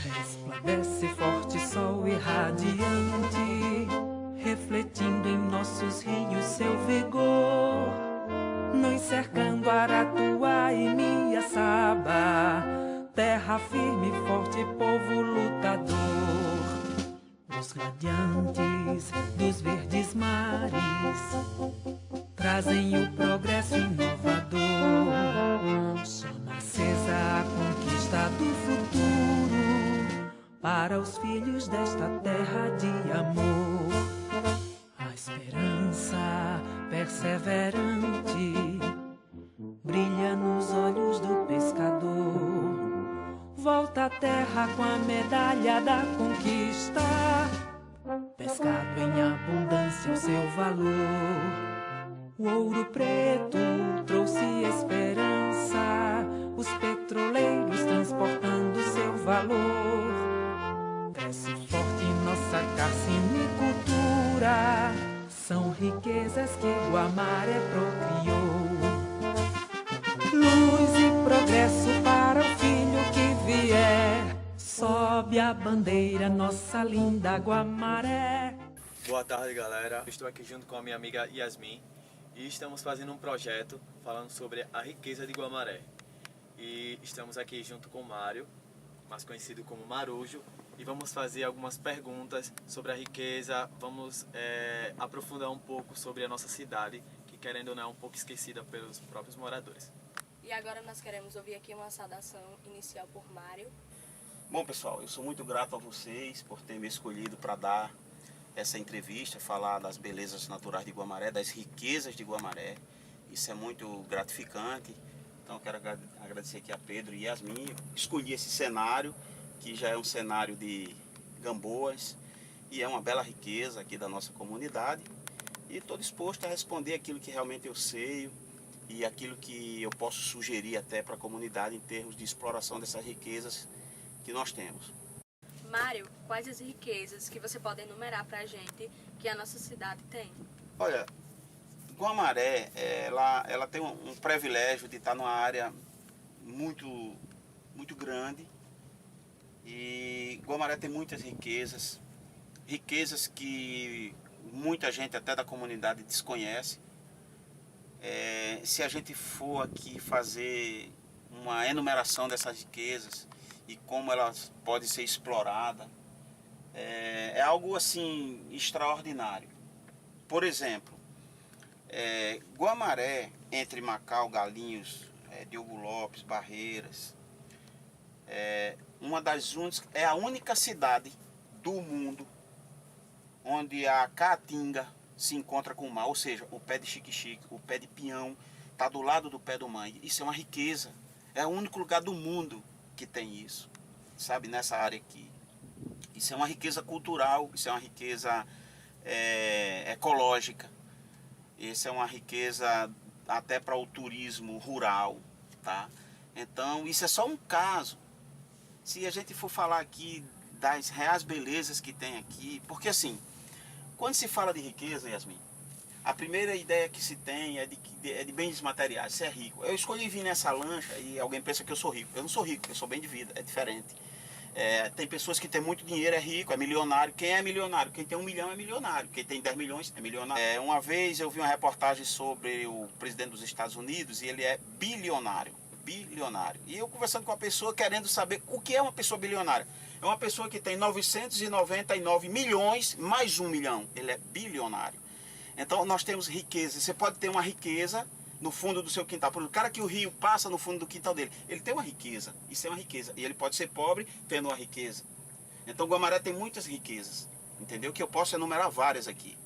Resplandece forte sol irradiante, refletindo em nossos rios seu vigor, nos cercando Aratuá e Miaçaba, terra firme, forte, povo lutador. Os radiantes dos verdes mares trazem o progresso inovador, chama acesa a conquista do futuro para os filhos desta terra de amor. A esperança perseverante brilha nos olhos do pescador. Volta à terra com a medalha da conquista, pescado em abundância o seu valor. O ouro preto trouxe esperança, os petroleiros transportando seu valor. Cresce forte nossa carcinicultura, são riquezas que Guamaré procriou. Luz e progresso para o filho que vier, sobe a bandeira, nossa linda Guamaré. Boa tarde, galera. Estou aqui junto com a minha amiga Yasmin e estamos fazendo um projeto falando sobre a riqueza de Guamaré. E estamos aqui junto com o Mário, mais conhecido como Marujo, e vamos fazer algumas perguntas sobre a riqueza, vamos aprofundar um pouco sobre a nossa cidade, que querendo ou não é um pouco esquecida pelos próprios moradores. E agora nós queremos ouvir aqui uma saudação inicial por Mário. Bom, pessoal, eu sou muito grato a vocês por terem me escolhido para dar essa entrevista, falar das belezas naturais de Guamaré, das riquezas de Guamaré. Isso é muito gratificante. Então eu quero agradecer aqui a Pedro e Yasmin. Escolhi esse cenário, que já é um cenário de Gamboas, e é uma bela riqueza aqui da nossa comunidade. E estou disposto a responder aquilo que realmente eu sei e aquilo que eu posso sugerir até para a comunidade em termos de exploração dessas riquezas que nós temos. Mário, quais as riquezas que você pode enumerar para a gente que a nossa cidade tem? Olha, Guamaré, ela tem um privilégio de estar numa área muito grande, e Guamaré tem muitas riquezas que muita gente até da comunidade desconhece. Se a gente for aqui fazer uma enumeração dessas riquezas e como elas podem ser exploradas, é algo assim extraordinário. Por exemplo, Guamaré, entre Macau, Galinhos, Diogo Lopes, Barreiras, é a única cidade do mundo onde a caatinga se encontra com o mar, ou seja, o pé de xique-xique, o pé de pinhão, está do lado do pé do mangue. Isso é uma riqueza. É o único lugar do mundo que tem isso, sabe, nessa área aqui. Isso é uma riqueza cultural, isso é uma riqueza ecológica, isso é uma riqueza até para o turismo rural, tá? Então, isso é só um caso. Se a gente for falar aqui das reais belezas que tem aqui, porque assim, quando se fala de riqueza, Yasmin, a primeira ideia que se tem é de bens materiais, você é rico. Eu escolhi vir nessa lancha e alguém pensa que eu sou rico. Eu não sou rico, eu sou bem de vida, é diferente. Tem pessoas que têm muito dinheiro, é rico, é milionário. Quem é milionário? Quem tem 1 milhão é milionário. Quem tem 10 milhões é milionário. Uma vez eu vi uma reportagem sobre o presidente dos Estados Unidos e ele é bilionário. E eu conversando com uma pessoa querendo saber o que é uma pessoa bilionária. É uma pessoa que tem 999 milhões mais 1 milhão. Ele é bilionário. Então nós temos riqueza. Você pode ter uma riqueza no fundo do seu quintal. Por exemplo, o cara que o rio passa no fundo do quintal dele, ele tem uma riqueza. Isso é uma riqueza. E ele pode ser pobre tendo uma riqueza. Então Guamaré tem muitas riquezas. Entendeu? Que eu posso enumerar várias aqui.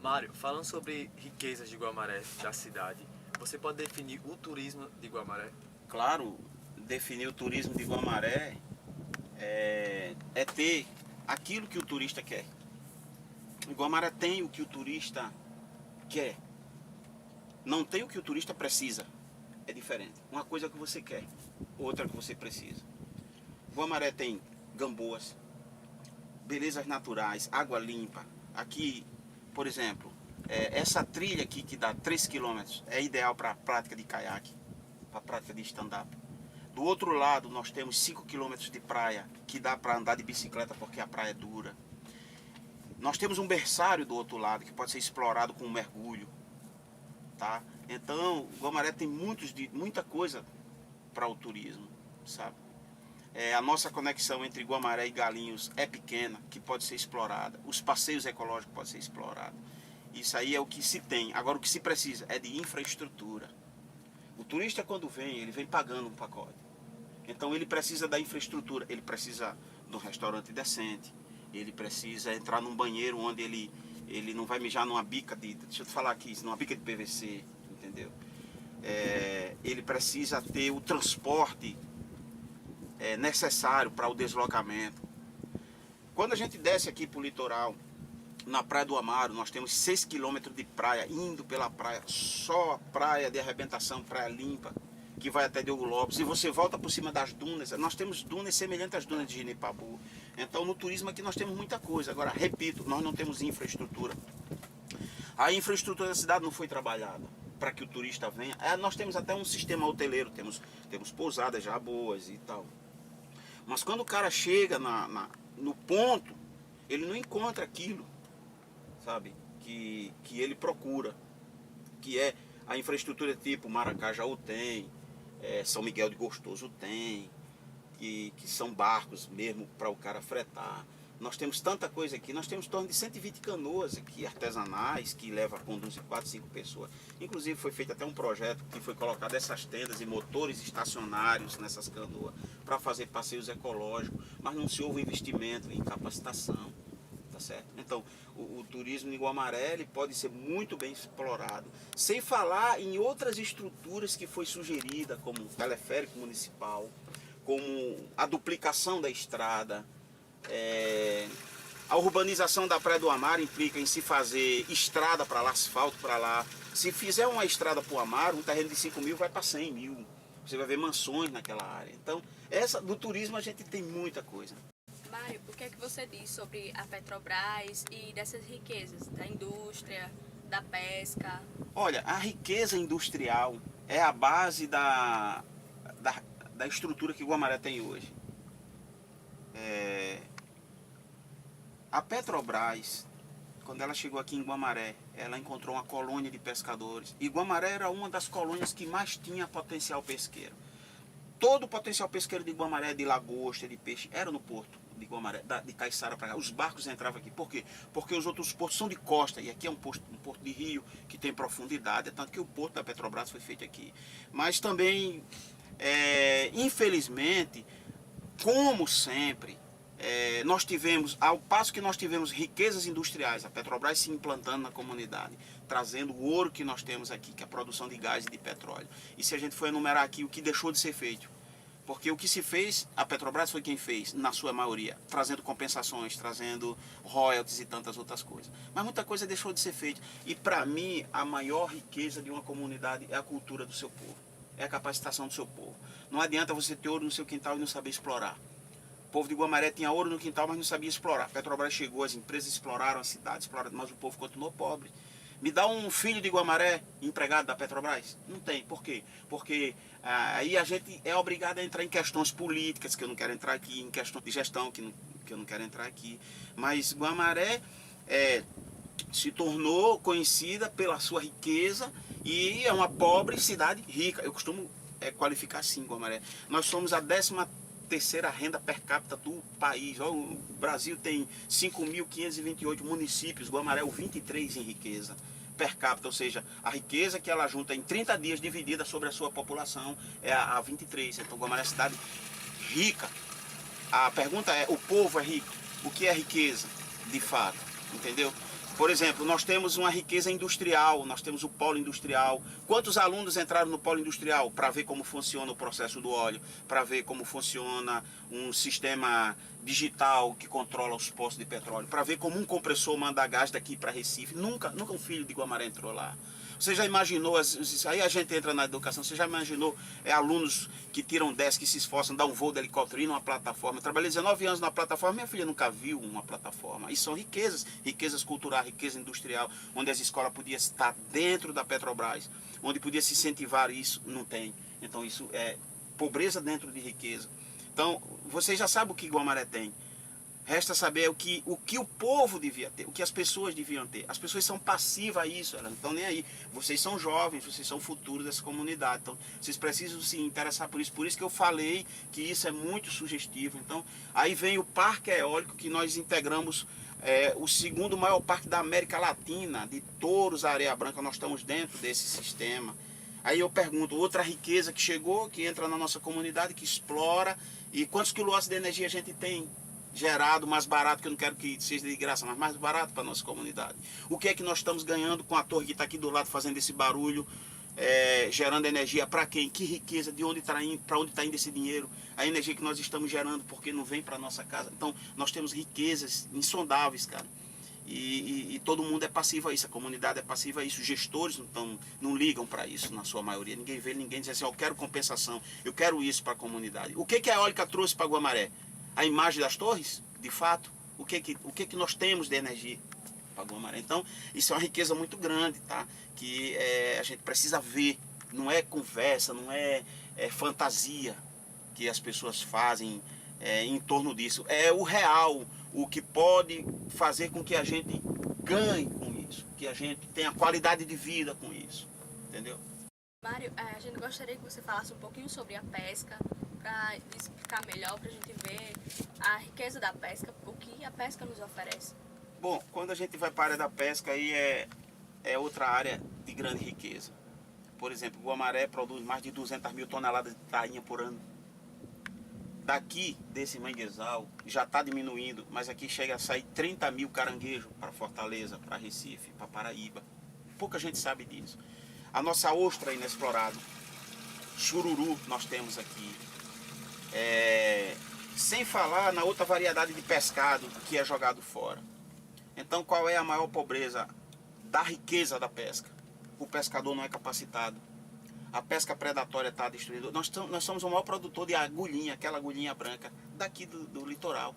Mário, falando sobre riquezas de Guamaré, da cidade, você pode definir o turismo de Guamaré? Claro, definir o turismo de Guamaré é ter aquilo que o turista quer. O Guamaré tem o que o turista quer. Não tem o que o turista precisa. É diferente. Uma coisa é o que você quer, outra é o que você precisa. Guamaré tem Gamboas, belezas naturais, água limpa. Aqui, por exemplo, Essa trilha aqui, que dá 3 quilômetros, é ideal para a prática de caiaque, para a prática de stand-up. Do outro lado, nós temos 5 quilômetros de praia, que dá para andar de bicicleta porque a praia é dura. Nós temos um berçário do outro lado, que pode ser explorado com um mergulho. Tá? Então, Guamaré tem muita coisa para o turismo, sabe? A nossa conexão entre Guamaré e Galinhos é pequena, que pode ser explorada. Os passeios ecológicos podem ser explorados. Isso aí é o que se tem. Agora, o que se precisa é de infraestrutura. O turista, quando vem, ele vem pagando um pacote. Então, ele precisa da infraestrutura. Ele precisa de um restaurante decente. Ele precisa entrar num banheiro onde ele não vai mijar numa bica deixa eu te falar aqui, numa bica de PVC, entendeu? Ele precisa ter o transporte necessário para o deslocamento. Quando a gente desce aqui para o litoral, na Praia do Amaro, nós temos 6 quilômetros de praia, indo pela praia, só praia de arrebentação, praia limpa, que vai até Diogo Lopes, e você volta por cima das dunas. Nós temos dunas semelhantes às dunas de Genipabu. Então, no turismo aqui nós temos muita coisa. Agora, repito, nós não temos infraestrutura. A infraestrutura da cidade não foi trabalhada para que o turista venha. Nós temos até um sistema hoteleiro, temos pousadas já boas e tal. Mas quando o cara chega no ponto, ele não encontra aquilo, sabe, que ele procura, que é a infraestrutura tipo Maracajaú tem, São Miguel de Gostoso tem, que são barcos mesmo para o cara fretar. Nós temos tanta coisa aqui, nós temos em torno de 120 canoas aqui, artesanais, que conduzem 4, 5 pessoas. Inclusive foi feito até um projeto que foi colocado essas tendas e motores estacionários nessas canoas para fazer passeios ecológicos, mas não se houve investimento em capacitação, tá certo? Então, o turismo em Guamaré ele pode ser muito bem explorado, sem falar em outras estruturas que foi sugerida, como o teleférico municipal, como a duplicação da estrada. A urbanização da Praia do Amaro implica em se fazer estrada para lá, asfalto para lá. Se fizer uma estrada para o Amaro, um terreno de 5 mil vai para 100 mil. Você vai ver mansões naquela área. Então, do turismo a gente tem muita coisa. Mário, o que é que você diz sobre a Petrobras e dessas riquezas, da indústria, da pesca? Olha, a riqueza industrial é a base da estrutura que Guamaré tem hoje. A Petrobras, quando ela chegou aqui em Guamaré, ela encontrou uma colônia de pescadores. E Guamaré era uma das colônias que mais tinha potencial pesqueiro. Todo o potencial pesqueiro de Guamaré, de lagosta, de peixe, era no porto de Guamaré, de Caiçara para cá. Os barcos entravam aqui. Por quê? Porque os outros portos são de costa. E aqui é um porto de rio, que tem profundidade. Tanto que o porto da Petrobras foi feito aqui. Mas também, infelizmente, como sempre, nós tivemos, ao passo que nós tivemos riquezas industriais, a Petrobras se implantando na comunidade, trazendo o ouro que nós temos aqui, que é a produção de gás e de petróleo. E se a gente for enumerar aqui o que deixou de ser feito, porque o que se fez, a Petrobras foi quem fez, na sua maioria, trazendo compensações, trazendo royalties e tantas outras coisas. Mas muita coisa deixou de ser feita. E para mim, a maior riqueza de uma comunidade é a cultura do seu povo, é a capacitação do seu povo. Não adianta você ter ouro no seu quintal e não saber explorar. O povo de Guamaré tinha ouro no quintal, mas não sabia explorar. A Petrobras chegou, as empresas exploraram a cidade, mas o povo continuou pobre. Me dá um filho de Guamaré, empregado da Petrobras? Não tem. Por quê? Porque aí a gente é obrigado a entrar em questões políticas, que eu não quero entrar aqui, em questões de gestão, que eu não quero entrar aqui. Mas Guamaré se tornou conhecida pela sua riqueza e é uma pobre cidade rica. Eu costumo qualificar assim Guamaré. Nós somos a 13ª renda per capita do país. O Brasil tem 5.528 municípios, Guamaré é o 23 em riqueza per capita, ou seja, a riqueza que ela junta em 30 dias dividida sobre a sua população é a 23. Então Guamaré é uma cidade rica. A pergunta é, o povo é rico? O que é riqueza, de fato? Entendeu? Por exemplo, nós temos uma riqueza industrial, nós temos o polo industrial. Quantos alunos entraram no polo industrial para ver como funciona o processo do óleo, para ver como funciona um sistema digital que controla os postos de petróleo, para ver como um compressor manda gás daqui para Recife? Nunca um filho de Guamaré entrou lá. Você já imaginou, aí a gente entra na educação, você já imaginou alunos que tiram 10, que se esforçam, dão um voo de helicóptero, ir numa plataforma? Eu trabalhei 19 anos na plataforma, minha filha nunca viu uma plataforma. Isso são riquezas, riquezas culturais, riqueza industrial, onde as escolas podiam estar dentro da Petrobras, onde podia se incentivar isso, não tem. Então isso é pobreza dentro de riqueza. Então, vocês já sabem o que Guamaré tem. Resta saber o que o povo devia ter, o que as pessoas deviam ter. As pessoas são passivas a isso, elas não estão nem aí. Vocês são jovens, vocês são o futuro dessa comunidade. Então, vocês precisam se interessar por isso. Por isso que eu falei que isso é muito sugestivo. Então, aí vem o parque eólico que nós integramos, o segundo maior parque da América Latina, de Touros, Areia Branca. Nós estamos dentro desse sistema. Aí eu pergunto, outra riqueza que chegou, que entra na nossa comunidade, que explora, e quantos quilowatts de energia a gente tem gerado mais barato, que eu não quero que seja de graça, mas mais barato para a nossa comunidade. O que é que nós estamos ganhando com a torre que está aqui do lado fazendo esse barulho, gerando energia para quem? Que riqueza, de onde está indo, para onde está indo esse dinheiro? A energia que nós estamos gerando, porque não vem para a nossa casa? Então, nós temos riquezas insondáveis, cara. E todo mundo é passivo a isso, a comunidade é passiva a isso, os gestores não ligam para isso, na sua maioria. Ninguém vê, ninguém diz assim, eu quero compensação, eu quero isso para a comunidade. O que a eólica trouxe para Guamaré? A imagem das torres, de fato, o que nós temos de energia para Guamaré. Então, isso é uma riqueza muito grande, tá? Que a gente precisa ver, não é conversa, não é fantasia que as pessoas fazem em torno disso. É o real, o que pode fazer com que a gente ganhe com isso, que a gente tenha qualidade de vida com isso, entendeu? Mário, a gente gostaria que você falasse um pouquinho sobre a pesca, para explicar melhor, para a gente ver a riqueza da pesca, o que a pesca nos oferece. Bom, quando a gente vai para a área da pesca, aí é outra área de grande riqueza. Por exemplo, o Guamaré produz mais de 200 mil toneladas de tainha por ano. Daqui, desse manguezal, já está diminuindo, mas aqui chega a sair 30 mil caranguejos para Fortaleza, para Recife, para Paraíba. Pouca gente sabe disso. A nossa ostra inexplorada, chururu, nós temos aqui. Sem falar na outra variedade de pescado que é jogado fora. Então, qual é a maior pobreza da riqueza da pesca? O pescador não é capacitado. A pesca predatória está destruída. Nós somos o maior produtor de agulhinha, aquela agulhinha branca, daqui do litoral,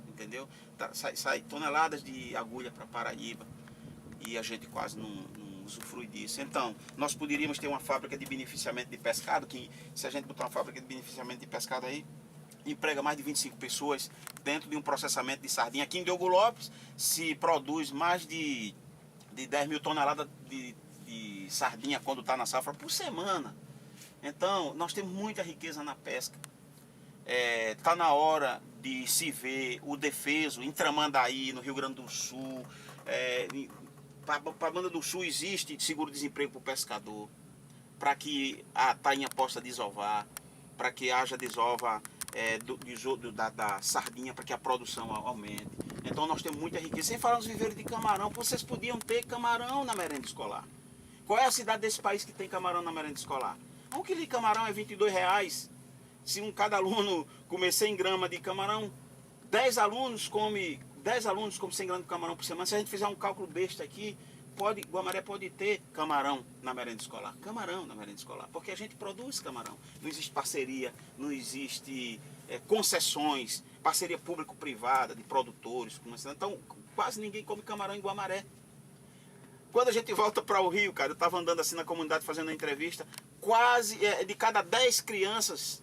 entendeu? Sai toneladas de agulha para Paraíba e a gente quase não usufrui disso. Então, nós poderíamos ter uma fábrica de beneficiamento de pescado, que se a gente botar uma fábrica de beneficiamento de pescado aí, emprega mais de 25 pessoas dentro de um processamento de sardinha. Aqui em Diogo Lopes se produz mais de 10 mil toneladas de sardinha quando está na safra por semana. Então, nós temos muita riqueza na pesca. Está na hora de se ver o defeso em Tramandaí, no Rio Grande do Sul. Para a Banda do Sul existe seguro-desemprego para o pescador, para que a tainha possa desovar, para que haja desova da sardinha, para que a produção aumente. Então nós temos muita riqueza. Sem falar nos viveiros de camarão, vocês podiam ter camarão na merenda escolar. Qual é a cidade desse país que tem camarão na merenda escolar? Um quilo de camarão é R$22. Se cada aluno comer 100 gramas de camarão, 10 alunos comem 100 gramas de camarão por semana. Se a gente fizer um cálculo besta aqui, Guamaré pode ter camarão na merenda escolar. Camarão na merenda escolar, porque a gente produz camarão. Não existe parceria, não existe concessões, parceria público-privada de produtores. Então, quase ninguém come camarão em Guamaré. Quando a gente volta para o Rio, cara, eu estava andando assim na comunidade fazendo a entrevista, quase de cada 10 crianças,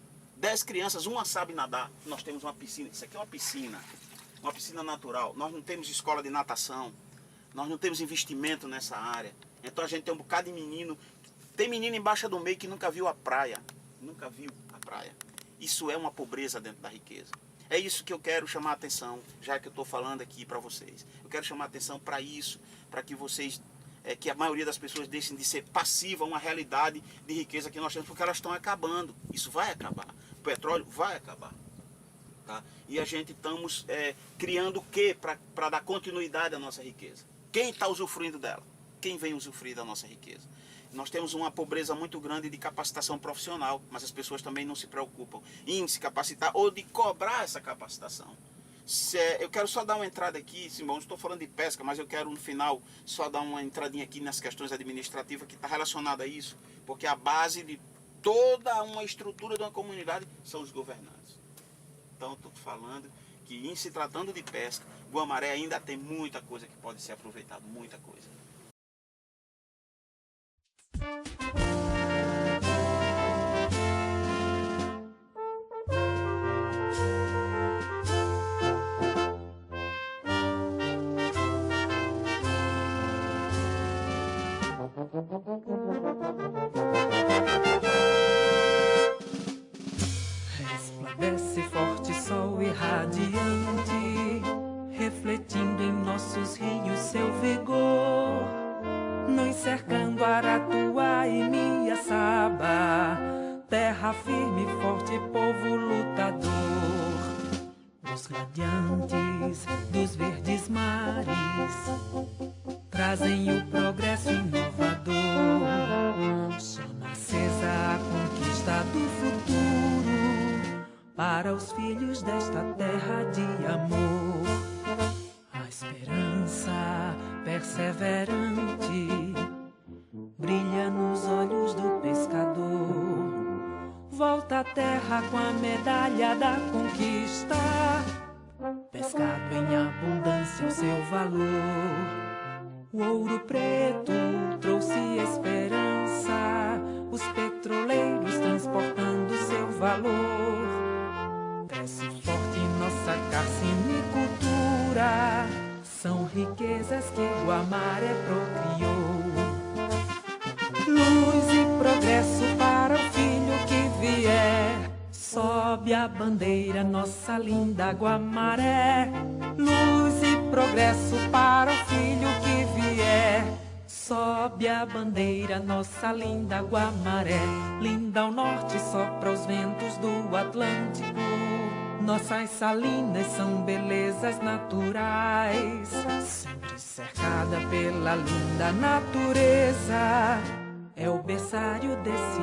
uma sabe nadar. Nós temos uma piscina, isso aqui é uma piscina natural. Nós não temos escola de natação, nós não temos investimento nessa área. Então a gente tem um bocado de menino, tem menino embaixo do meio que nunca viu a praia. Isso é uma pobreza dentro da riqueza. É isso que eu quero chamar a atenção, já que eu estou falando aqui para vocês. Eu quero chamar a atenção para isso, para que vocês, que a maioria das pessoas deixem de ser passiva a uma realidade de riqueza que nós temos, porque elas estão acabando. Isso vai acabar. O petróleo vai acabar. Tá? E a gente estamos criando o quê para dar continuidade à nossa riqueza? Quem está usufruindo dela? Quem vem usufruir da nossa riqueza? Nós temos uma pobreza muito grande de capacitação profissional, mas as pessoas também não se preocupam em se capacitar ou de cobrar essa capacitação. Eu quero só dar uma entrada aqui, Simão, não estou falando de pesca, mas eu quero no final só dar uma entradinha aqui nas questões administrativas que está relacionada a isso, porque a base de toda uma estrutura de uma comunidade são os governantes. Então, estou falando que, em se tratando de pesca, Guamaré ainda tem muita coisa que pode ser aproveitada, muita coisa. Resplandece forte sol irradiante, refletindo em nossos rios seu vigor, nos cercando Aratuá e Miaçaba, terra firme, forte, povo lutador, dos radiantes, dos verdes mares, trazem o progresso inovador, chama acesa a conquista do futuro, para os filhos desta terra de amor. A esperança perseverante brilha nos olhos do pescador. Volta à terra com a medalha da conquista, pescado em abundância o seu valor. O ouro preto trouxe esperança, os petroleiros transportando seu valor. Cresce forte nossa carcinicultura, são riquezas que Guamaré procriou. Luz e progresso para o filho que vier, sobe a bandeira nossa linda Guamaré. Luz e progresso para o filho que vier, sobe a bandeira nossa linda Guamaré. Linda ao norte sopra os ventos do Atlântico, nossas salinas são belezas naturais, sempre cercada pela linda natureza, é o berçário desse